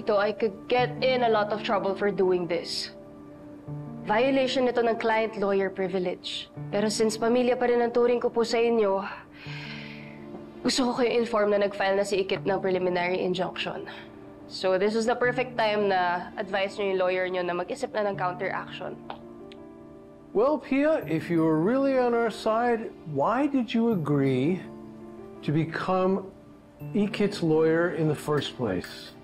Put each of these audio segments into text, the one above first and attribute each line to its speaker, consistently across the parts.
Speaker 1: Tito, I could get in a lot of trouble for doing this. Violation nito ng client-lawyer privilege. Pero since pamilya pa rin ang turing ko po sa inyo, gusto ko kayo inform na nag-file na si Ikit ng preliminary injunction. So this is the perfect time na advise nyo yung lawyer nyo na mag-isip na ng counter-action.
Speaker 2: Well, Pia, if you were really on our side, why did you agree to become Ikit's lawyer in the first place?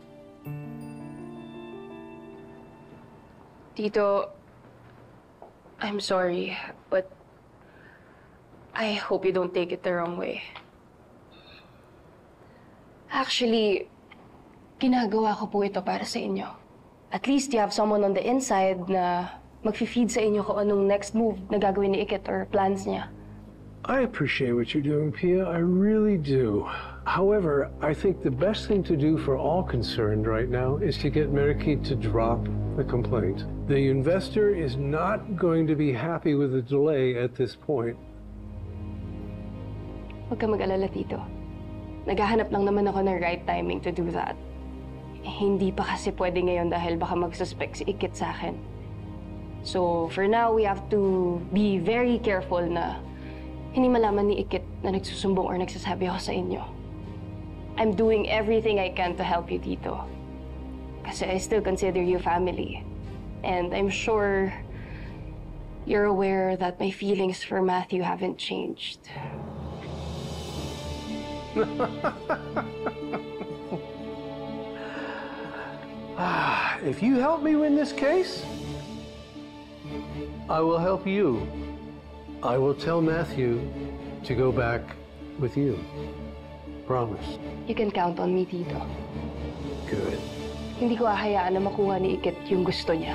Speaker 1: Tito, I'm sorry, but I hope you don't take it the wrong way. Actually, ginagawa ko po ito para sa inyo. At least you have someone on the inside na mag-feed sa inyo kung anong next move na gagawin ni Ikit or plans niya.
Speaker 2: I appreciate what you're doing, Pia. I really do. However, I think the best thing to do for all concerned right now is to get Meraki to drop the complaint. The investor is not going to be happy with the delay at this point.
Speaker 1: Huwag ka mag-alala, Tito. Naghahanap lang naman ako ng right timing to do that. Hindi pa kasi pwede ngayon dahil baka mag-suspect si Ikit sa akin. So, for now, we have to be very careful na hindi malaman ni Ikit na nagsusumbong or nagsasabi ako sa inyo. I'm doing everything I can to help you, Tito. Kasi I still consider you family. And I'm sure you're aware that my feelings for Matthew haven't changed.
Speaker 2: If you help me win this case, I will help you. I will tell Matthew to go back with you. Promise.
Speaker 1: You can count on me, Tito.
Speaker 2: Good.
Speaker 1: Hindi ko hahayaan na makuha ni Ikit yung gusto niya.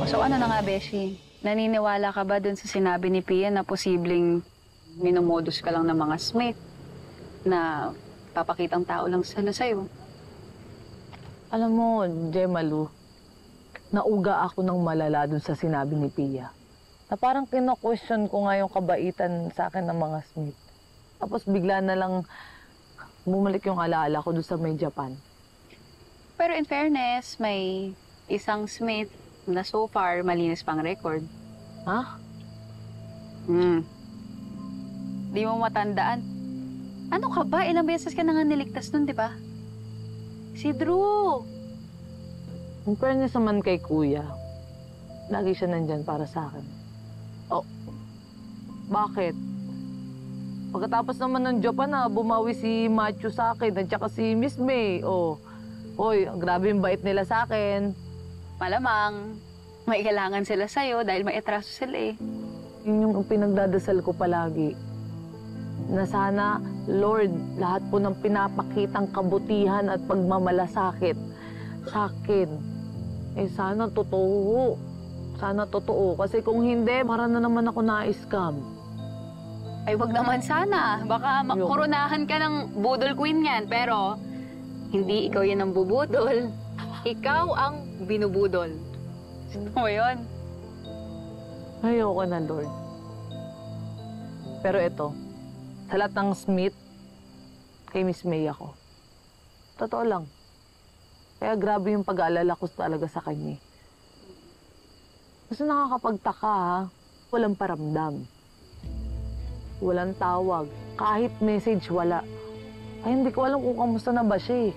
Speaker 3: So ano na nga, Beshi? Naniniwala ka ba dun sa sinabi ni Pia na posibleng minumodus ka lang ng mga Smith na papakitang tao lang sila sa'yo?
Speaker 4: Alam mo, Jemalu, nauga ako ng malala dun sa sinabi ni Pia. Na parang kino-question ko nga yung kabaitan sa akin ng mga Smith. Tapos bigla na lang bumalik yung alaala ko dun sa may Japan.
Speaker 3: Pero in fairness, may isang Smith na so far malinis pang record.
Speaker 4: Ha?
Speaker 3: Di mo matandaan. Ano ka ba? Ilang beses ka na nga niligtas nun, di ba? Si Drew!
Speaker 4: In fairness naman kay Kuya, lagi siya nandyan para sa akin. Oh, bakit? Pagkatapos naman ng Japan bumawi si Matthew sa akin at saka si Miss May. Oh, hoy, grabe yung bait nila sa akin.
Speaker 3: Malamang, may kailangan sila sa'yo dahil may atraso sila eh.
Speaker 4: Yun yung pinagdadasal ko palagi. Na sana, Lord, lahat po ng pinapakitang kabutihan at pagmamalasakit sa akin, sana totoo. Sana totoo. Kasi kung hindi, para na naman ako na-scam.
Speaker 3: Ay, wag naman sana. Baka makoronahan ka ng budol queen yan. Pero, hindi ikaw yan ang bubudol. Ikaw ang binubudol. Gusto mo yun?
Speaker 4: Ayoko na, Lord. Pero ito, sa lahat ng Smith, kay Miss May ako. Totoo lang. Kaya grabe yung pag-aalala ko talaga sa kanya. Kasi nakakapagtaka, ha? Walang paramdam. Walang tawag. Kahit message, wala. Ay, hindi ko alam kung kamusta na ba siya eh.